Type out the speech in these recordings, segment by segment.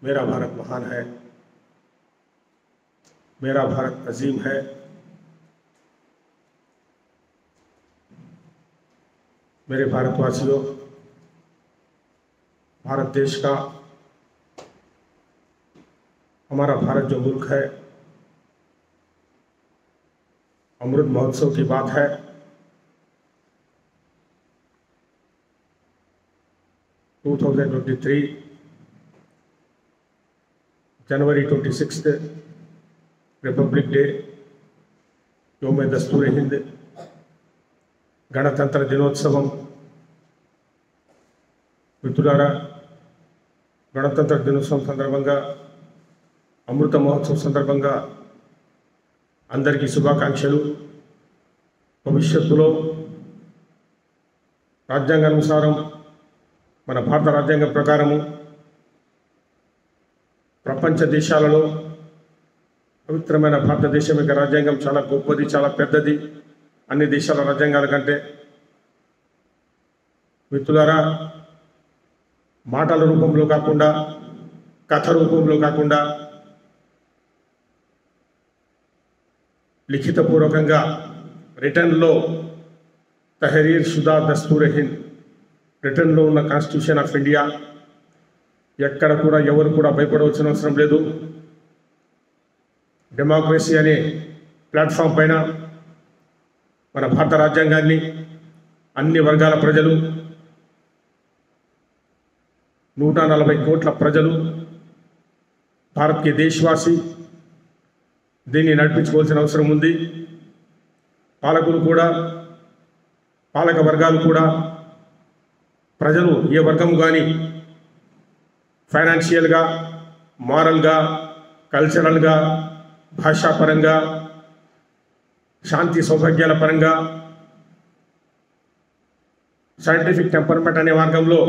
मेरा भारत महान है, मेरा भारत अजीम है। मेरे भारतवासियों, भारत देश का, हमारा भारत जो मुल्क है, अमृत महोत्सव की बात है। जनवरी 26 रिपब्लिक डे, योम दस्तूर हिंद, गणतंत्र दिनोत्सवम। మిత్రులారా, గణతంత్ర దినోత్సవం సందర్భంగా, అమృత మహోత్సవం సందర్భంగా అందరికీ శుభాకాంక్షలు। భవిష్యత్తులో రాజ్యాంగానుసారం, మన భారత రాజ్యాంగం ప్రకారము ప్రపంచ దేశాలలో పవిత్రమైన భారతదేశం యొక్క రాజ్యాంగం చాలా గొప్పది, చాలా పెద్దది అన్ని దేశాల రాజ్యాంగాల కంటే। మిత్రులారా, మాటల రూపంలో కాకుండా, కథ రూపంలో కాకుండా, లిఖితపూర్వకంగా రిటర్న్లో తహరీర్ షుదా దస్తూర్ హింద్, రిటర్న్లో ఉన్న కాన్స్టిట్యూషన్ ఆఫ్ ఇండియా, ఎక్కడ కూడా ఎవరు కూడా భయపడవలసిన అవసరం లేదు। డెమోక్రసీ అనే ప్లాట్ఫామ్ పైన మన భారత రాజ్యాంగాన్ని అన్ని వర్గాల ప్రజలు, 140 కోట్ల ప్రజలు, భారత్ కే దేశవాసి దీన్ని నడిపించుకోవాల్సిన అవసరం ఉంది। పాలకులు కూడా, పాలక వర్గాలు కూడా, ప్రజలు ఏ వర్గం కానీ ఫైనాన్షియల్గా, మారల్గా, కల్చరల్గా, భాషాపరంగా, శాంతి సౌభాగ్యాల పరంగా, సైంటిఫిక్ టెంపర్మెంట్ అనే మార్గంలో,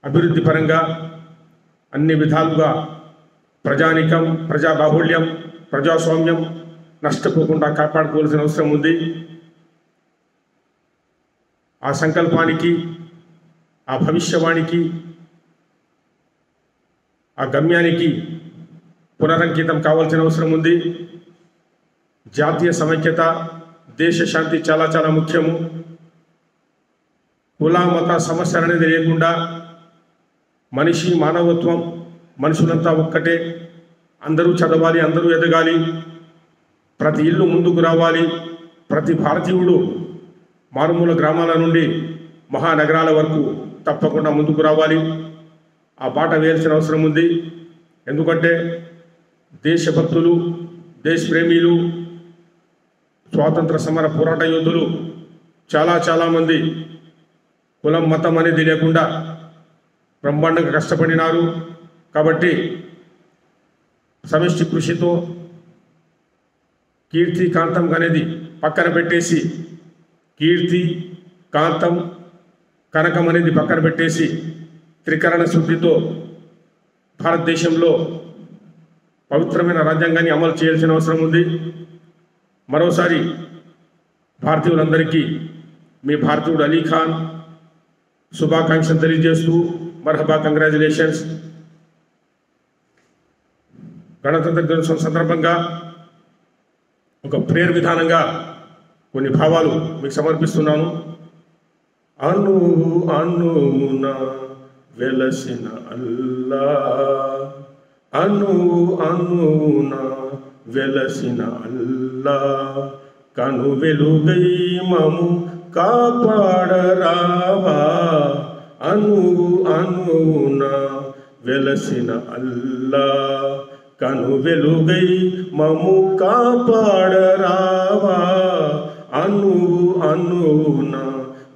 అభివృద్ధి పరంగా అన్ని విధాలుగా ప్రజానికం, ప్రజాబాహుళ్యం, ప్రజాస్వామ్యం నష్టపోకుండా కాపాడుకోవాల్సిన అవసరం ఉంది। ఆ సంకల్పానికి, ఆ భవిష్యవాణికి, ఆ గమ్యానికి పునరంకితం కావాల్సిన అవసరం ఉంది। జాతీయ సమైక్యత, దేశ శాంతి చాలా చాలా ముఖ్యము। కుల మత సమస్యలు అనేది లేకుండా మనిషి మానవత్వం, మనుషులంతా ఒక్కటే, అందరూ చదవాలి, అందరూ ఎదగాలి, ప్రతి ఇల్లు ముందుకు రావాలి, ప్రతి భారతీయుడు మారుమూల గ్రామాల నుండి మహానగరాల వరకు తప్పకుండా ముందుకు రావాలి। ఆ బాట వేయాల్సిన అవసరం ఉంది। ఎందుకంటే దేశభక్తులు, దేశప్రేమీలు, స్వాతంత్ర సమర పోరాట యోధులు చాలామంది కులం మతం అనేది లేకుండా బ్రహ్మాండంగా కష్టపడినారు। కాబట్టి సమిష్టి కృషితో కీర్తి కాంతం అనేది పక్కన పెట్టేసి, కీర్తి కాంతం కనకం అనేది పక్కన పెట్టేసి త్రికరణ శుద్ధితో భారతదేశంలో పవిత్రమైన రాజ్యాంగాన్ని అమలు చేయాల్సిన అవసరం ఉంది। మరోసారి భారతీయులందరికీ మీ భారతీయుడు అలీ ఖాన్ శుభాకాంక్షలు తెలియజేస్తూ, మర్హబా, కంగ్రాచులేషన్స్। గణతంత్ర దినోత్సవం సందర్భంగా ఒక ప్రేయర్ విధానంగా కొన్ని భావాలు మీకు సమర్పిస్తున్నాను। అను అనున వెలసిన అల్లా, అను అనున వెలసిన అల్లా, కను వెలుగై మము కాపాడరావా, అను అనున వెలసిన అల్లా, కను వెలుగై మము కాపాడరావా, అను అనున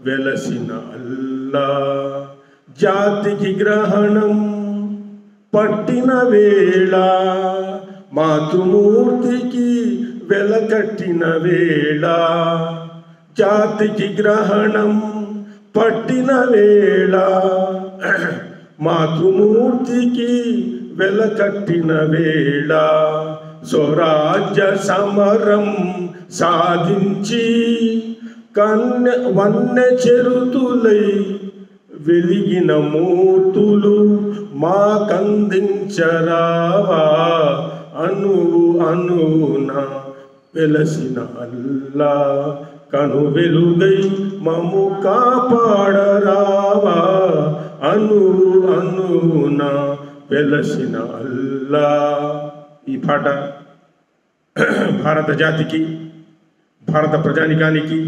వెలసిన అల్లా। జాతికి గ్రహణం పట్టిన వేళ, మాతృమూర్తికి వెలకట్టిన వేళ, జాతికి గ్రహణం పట్టిన వేళ, మాతృమూర్తికి వెలకట్టిన వేళ, స్వరాజ్య సమరం సాధించి వన్నె చెరుతులై వెలిగిన మూర్తులు మాకందించరావా అనువు అనువున వెలసిన అల్లా కను వెలుగై మము కాపాడరావా అనువు అనువున వెలసిన అల్లా. ఈ పాట భారత జాతికి, భారత ప్రజానికానికి,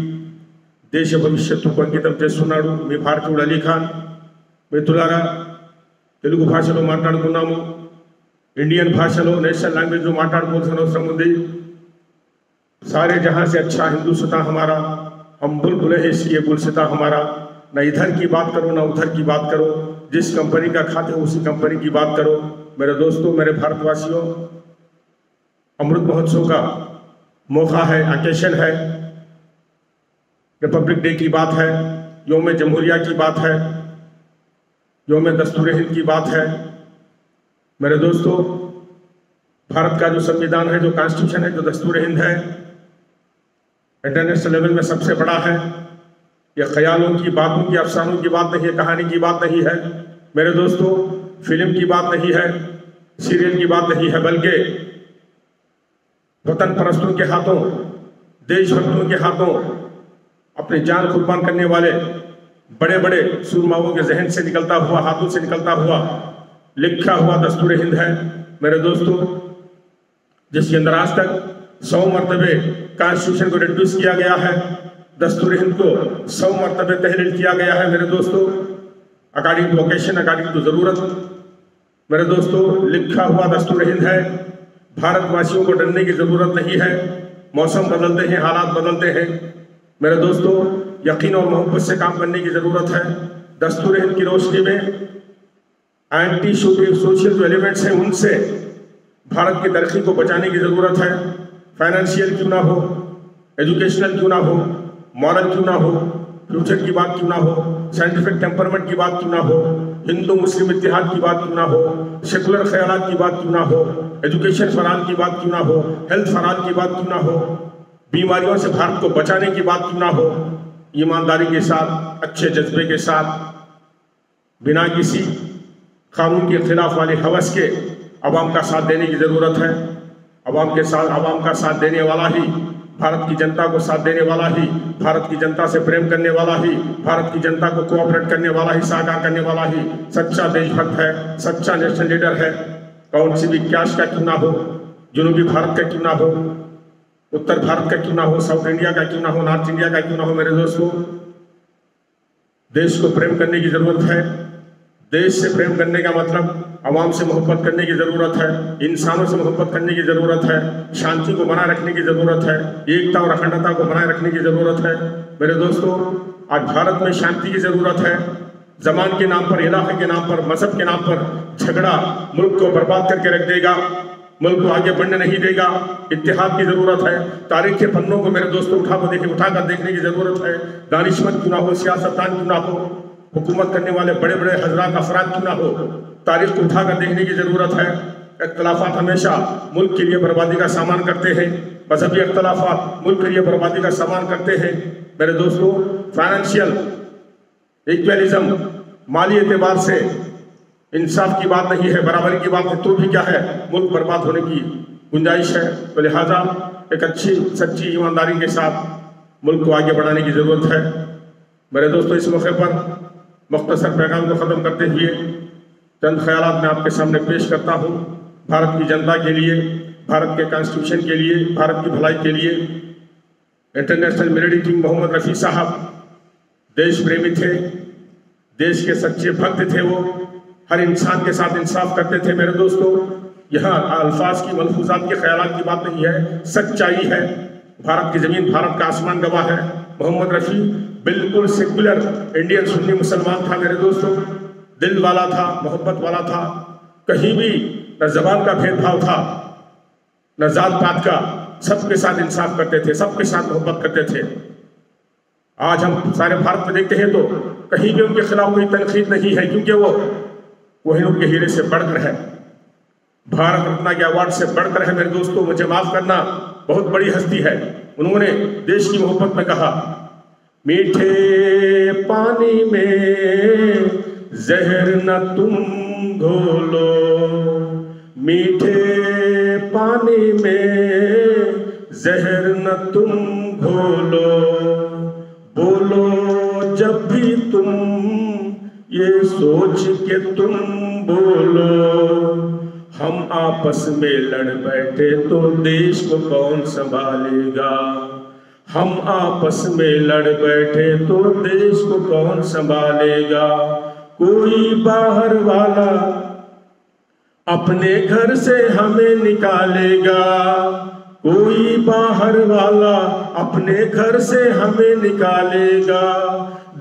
దేశ భవిష్యత్తుకు అంకితం చేస్తున్నాడు మీ భారతీయుడు అలీ ఖాన్. మిత్రులారా, తెలుగు భాషలో మాట్లాడుకున్నాము, ఇండియన్ భాషలో నేషనల్ లాంగ్వేజ్లో మాట్లాడుకోవాల్సిన అవసరం ఉంది. सारे जहां से अच्छा हिंदुस्तान हमारा, हम बुलबुल है इसकी गुलसिता हमारा. न इधर की बात करो न उधर की बात करो, जिस कंपनी का खाते हो उसी कंपनी की बात करो. मेरे दोस्तों, मेरे भारतवासियों, अमृत महोत्सव का मौका है, ओकेशन है, रिपब्लिक डे की बात है, योम जमहूरिया की बात है, योम दस्तूर हिंद की बात है. मेरे दोस्तों, भारत का जो संविधान है, जो कॉन्स्टिट्यूशन है, जो दस्तूर हिंद है, इंटरनेशनल लेवल में सबसे बड़ा है. ये ख्यालों की, बातों की, अफसानों की बात नहीं है, कहानी की बात नहीं है. मेरे दोस्तों, फिल्म की बात नहीं है, सीरियल की बात नहीं है, बल्कि वतन परस्तों के हाथों, देशभक्तों के हाथों अपनी जान कुर्बान करने वाले बड़े बड़े सूरमाओं के जहन से निकलता हुआ, हाथों से निकलता हुआ लिखा हुआ दस्तूर हिंद है. मेरे दोस्तों, जिसके अंदर आज तक 100 मरतबे कॉन्स्टिट्यूशन को रिड्यूस किया गया है, दस्तूर हिंद को 100 मरतबे तहरीर किया गया है. मेरे दोस्तों, according to occasion, according to ज़रूरत. मेरे दोस्तों, लिखा हुआ दस्तूर हिंद है. भारतवासियों को डरने की ज़रूरत नहीं है. मौसम बदलते हैं, हालात बदलते हैं. मेरे दोस्तों, यकीन और मोहब्बत से काम करने की ज़रूरत है. दस्तूर हिंद की रोशनी में एंटी सोशल जो एलिमेंट्स हैं, उनसे भारत की तरक्की को बचाने की ज़रूरत है. फाइनेंशियल क्यों ना हो, एजुकेशनल क्यों ना हो, मॉरल क्यों ना हो, फ्यूचर की बात क्यों ना हो, साइंटिफिक टेम्परमेंट की बात क्यों ना हो, हिंदू मुस्लिम इत्तेहाद की बात क्यों ना हो, सेकुलर ख्यालात की बात क्यों ना हो, एजुकेशन फराल की बात क्यों ना हो, हेल्थ फराल की बात क्यों ना हो, बीमारियों से भारत को बचाने की बात क्यों ना हो, ईमानदारी के साथ, अच्छे जज्बे के साथ, बिना किसी कानून के खिलाफ वाले हवस के अवाम का साथ देने की ज़रूरत है. अवाम का साथ देने वाला ही, भारत की जनता को साथ देने वाला ही, भारत की जनता से प्रेम करने वाला ही, भारत की जनता को कोऑपरेट करने वाला ही, साकार करने वाला ही सच्चा देशभक्त है, सच्चा नेशनल लीडर है. कौन सी भी कैश का क्यों ना हो, जनूबी भारत का क्यों ना हो, उत्तर भारत का क्यों ना हो, साउथ इंडिया का क्यों ना हो, नॉर्थ इंडिया का क्यों ना हो. मेरे दोस्तों, देश को प्रेम करने की ज़रूरत है. देश से प्रेम करने का मतलब अवाम से मोहब्बत करने की ज़रूरत है, इंसानों से मोहब्बत करने की ज़रूरत है, शांति को बनाए रखने की ज़रूरत है, एकता और अखंडता को बनाए रखने की ज़रूरत है. मेरे दोस्तों, आज भारत में शांति की ज़रूरत है. ज़बान के नाम पर, इलाके के नाम पर, मजहब के नाम पर झगड़ा मुल्क को बर्बाद करके रख देगा, मुल्क को आगे बढ़ने नहीं देगा. इत्तेहाद की ज़रूरत है. तारीख के पन्नों को मेरे दोस्तों उठाकर देखने की ज़रूरत है. दानिशमंद क्यों ना हो, सियासतदान क्यों ना हो, हुकूमत करने वाले बड़े बड़े हजरात अफराद क्यों ना हो, तारीख को उठाकर देखने की ज़रूरत है. इख्तलाफात हमेशा मुल्क के लिए बर्बादी का सामान करते हैं. मजहबी इख्तलाफात मुल्क के लिए बर्बादी का सामान करते हैं. मेरे दोस्तों, फाइनेंशियल इक्वलिज्म, माली एतबार से इंसाफ की बात नहीं है, बराबरी की बात है, तो भी क्या है, मुल्क बर्बाद होने की गुंजाइश है. तो लिहाजा एक अच्छी सच्ची ईमानदारी के साथ मुल्क को आगे बढ़ाने की ज़रूरत है. मेरे दोस्तों, इस मौके पर मुख्तसर पैगाम को ख़त्म करते हुए चंद ख्यालात मैं आपके सामने पेश करता हूँ. भारत की जनता के लिए, भारत के कॉन्स्टिट्यूशन के लिए, भारत की भलाई के लिए international military king Mohammed Rafi साहब देश प्रेमी थे, देश के सच्चे भक्त थे. वो हर इंसान के साथ इंसाफ करते थे. मेरे दोस्तों, यहाँ अल्फाज की, मलफूजात के ख्यालात की बात नहीं है, सच्चाई है. भारत की ज़मीन, भारत का आसमान गवाह है. मोहम्मद रफ़ी बिल्कुल सेकुलर इंडियन सुन्नी मुसलमान था. मेरे दोस्तों, दिल वाला था, मोहब्बत वाला था. कहीं भी न ज़बान का भेदभाव था, न जात पात का. सबके साथ इंसाफ करते थे, सबके साथ मोहब्बत करते थे. आज हम सारे भारत में देखते हैं तो कहीं भी उनके खिलाफ कोई तनकीद नहीं है, क्योंकि वो कोहिनूर के हीरे से बढ़कर है, भारत रत्न के अवार्ड से बढ़कर है. मेरे दोस्तों, मुझे माफ़ करना, बहुत बड़ी हस्ती है. उन्होंने देश की मोहब्बत में कहा, मीठे पानी में जहर न तुम घोलो, मीठे पानी में जहर न तुम घोलो, बोलो जब भी तुम ये सोच के तुम बोलो, हम आपस में लड़ बैठे तो देश को कौन संभालेगा, हम आपस में लड़ बैठे तो देश को कौन संभालेगा। कोई बाहर वाला अपने घर से हमें निकालेगा, कोई बाहर वाला अपने घर से हमें निकालेगा।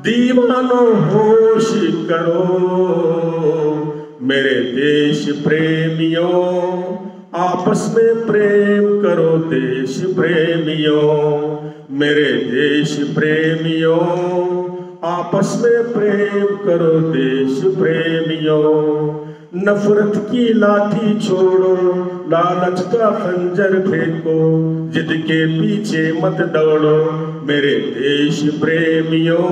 दीवानों होश करो मेरे देश प्रेमियों, आपस में प्रेम करो देश प्रेमियों, मेरे देश प्रेमियों, आपस में प्रेम करो देश प्रेमियों। नफरत की लाठी छोड़ो, लालच का खंजर फेंको, जिद के पीछे मत दौड़ो मेरे देश प्रेमियों,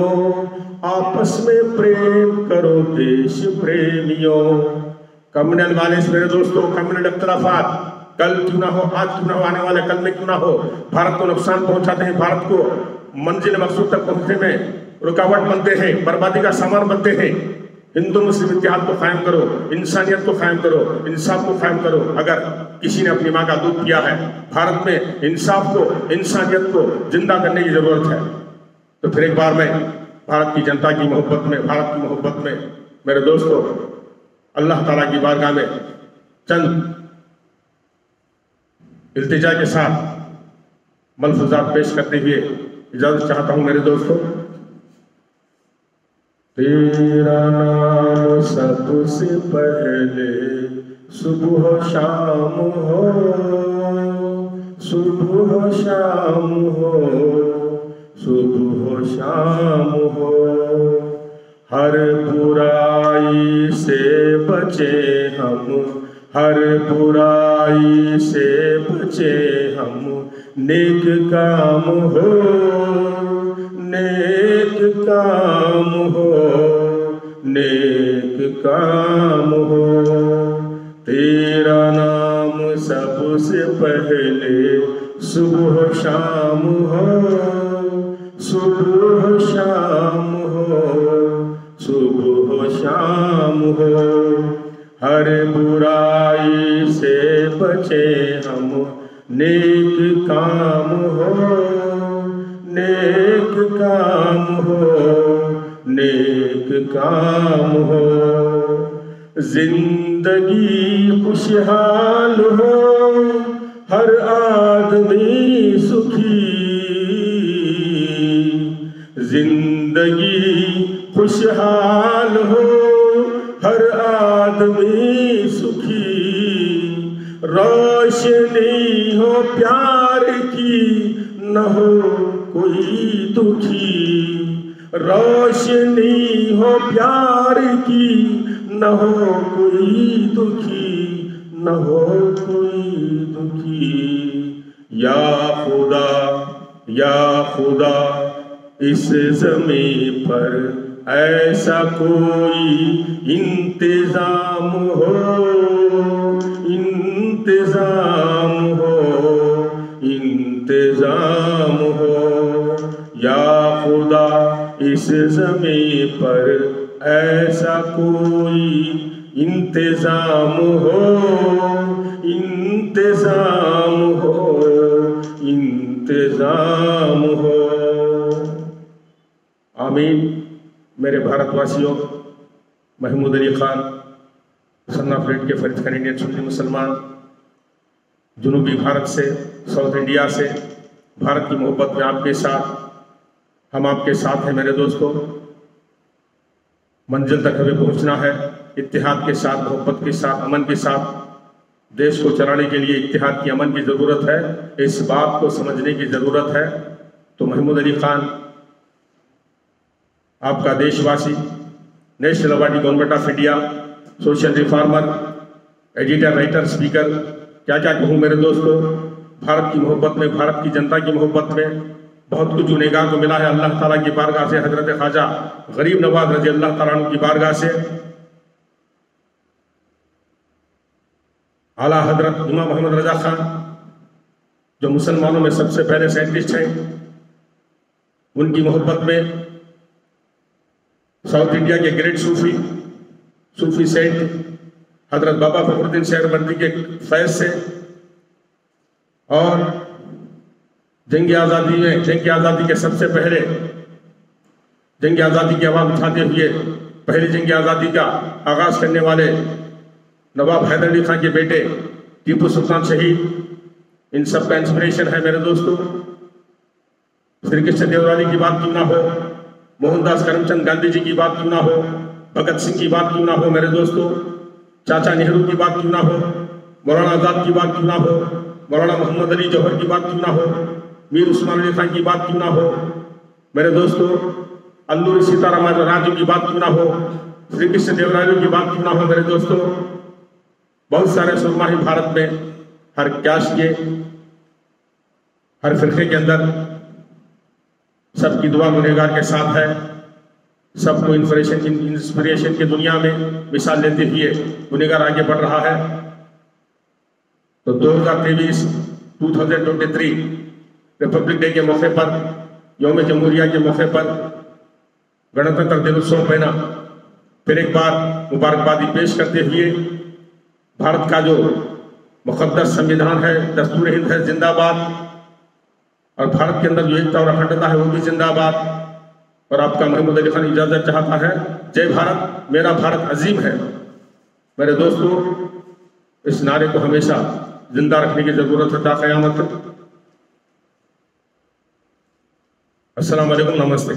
आपस में प्रेम करो देश प्रेमियों। कम्युनल वायलेंस मेरे दोस्तों, कम्युनल इख्तिलाफात कल क्यों ना हो, आज क्यों ना हो, आने वाले कल में क्यों ना हो, भारत को नुकसान पहुंचाते हैं, भारत को मंजिल मकसूद तक पहुंचने में रुकावट बनते हैं, बर्बादी का सामान बनते हैं। हिंदू मुस्लिम इत्तेहाद को कायम करो, इंसानियत को कायम करो, इंसाफ को कायम करो। अगर किसी ने अपनी माँ का दूध पिया है, भारत में इंसाफ को, इंसानियत को जिंदा करने की जरूरत है। तो फिर एक बार मैं भारत की जनता की मोहब्बत में, भारत की मोहब्बत में मेरे दोस्तों अल्लाह ताला की बारगाह में चंद इल्तिजा के साथ मलफूजात पेश करते हुए इजाजत चाहता हूं मेरे दोस्तों। तेरा नाम सबसे पहले सुबह शाम हो, सुबह शाम हो, सुबह शाम हो। हर बुराई से बचे हम, हर बुराई से बचे हम, नेक काम हो, नेक काम हो, नेक काम हो। तेरा नाम सबसे पहले सुबह शाम हो, सुबह शाम हो, सुबह शाम हो। हर बुराई से बचे हम, नेक काम हो, नेक काम हो, नेक काम हो। जिंदगी खुशहाल हो, हर आदमी सुखी, जिंदगी खुशहाल हो, हर आदमी सुखी। रोशनी हो प्यार की, न हो कोई दुखी, रोशनी हो प्यार की, न हो कोई दुखी, न हो कोई दुखी। या खुदा, या खुदा, इस ज़मीं पर ऐसा कोई इंतजाम हो, इंतजाम हो, इंतजाम हो। या खुदा, इस ज़मीं पर ऐसा कोई इंतजाम हो, इंतजाम हो, इंतजाम हो। आमीन। मेरे भारतवासियों, Mahmood Ali Khan, son of red के फरीद खान, इंडियन सुन्नी मुसलमान, जनूबी भारत से, साउथ इंडिया से, भारत की मोहब्बत में आपके साथ, हम आपके साथ हैं मेरे दोस्तों। मंजिल तक हमें पहुंचना है इत्तेहाद के साथ, मोहब्बत के साथ, अमन के साथ। देश को चलाने के लिए इत्तेहाद की, अमन की ज़रूरत है, इस बात को समझने की ज़रूरत है। तो महमूद अली खान, आपका देशवासी, national awardee government of India, social reformer, editor, writer, speaker, क्या क्या कहूँ मेरे दोस्तों। भारत की मोहब्बत में, भारत की जनता की मोहब्बत में बहुत कुछ गुनहगार को मिला है अल्लाह ताला की बारगाह से, हजरत ख्वाजा गरीब नवाज रजी अल्लाह ताला अन्हु की बारगाह से, आला हजरत इमाम मोहम्मद रजा खान जो मुसलमानों में सबसे पहले साइंटिस्ट हैं, उनकी मोहब्बत में साउथ इंडिया के ग्रेट सूफी सेंट हजरत बाबा फखरुद्दीन सहरवर्दी के फैज से, और जंग आज़ादी के सबसे पहले जंग आज़ादी की आवाज़ उठाते हुए पहली जंग आज़ादी का आगाज़ करने वाले नवाब हैदर अली खान के बेटे टीपू सुल्तान शहीद, इन सब का इंस्पिरेशन है मेरे दोस्तों। श्री कृष्ण देवराली की बात क्यों ना हो, मोहनदास करमचंद गांधी जी की बात क्यों ना हो, भगत सिंह की बात क्यों ना हो मेरे दोस्तों, चाचा नेहरू की बात क्यों ना हो, मौलाना आज़ाद की बात क्यों ना हो, मौलाना मोहम्मद अली जौहर की बात क्यों ना हो, मीर उस्मान अली खान की बात क्यों ना हो मेरे दोस्तों, अल्लूरी सीताराम राजू की बात क्यों ना हो, श्री कृष्ण देवरायलू की बात क्यों ना हो मेरे दोस्तों। बहुत सारे सुरमा ही भारत में हर कैश के, हर फिरके के अंदर सबकी दुआ गुनहगार के साथ है। सबको इंस्पिरेशन की दुनिया में मिसाल लेते हुए गुनहगार आगे बढ़ रहा है। तो 2023 रिपब्लिक डे के मौके पर, यौम जमहूरिया के मौके पर, गणतंत्र दिनोत्सव महीना फिर एक बार मुबारकबादी पेश करते हुए भारत का जो मुक़द्दस संविधान है, दस्तूर हिंद है, जिंदाबाद, और भारत के अंदर जो एकता और अखंडता है वो भी जिंदाबाद। और आपका मोहम्मद अली खान इजाज़त चाहता है, जय भारत, मेरा भारत अजीम है। मेरे दोस्तों, इस नारे को हमेशा जिंदा रखने की जरूरत है ता क़यामत तक। अस्सलाम वालेकुम, नमस्ते।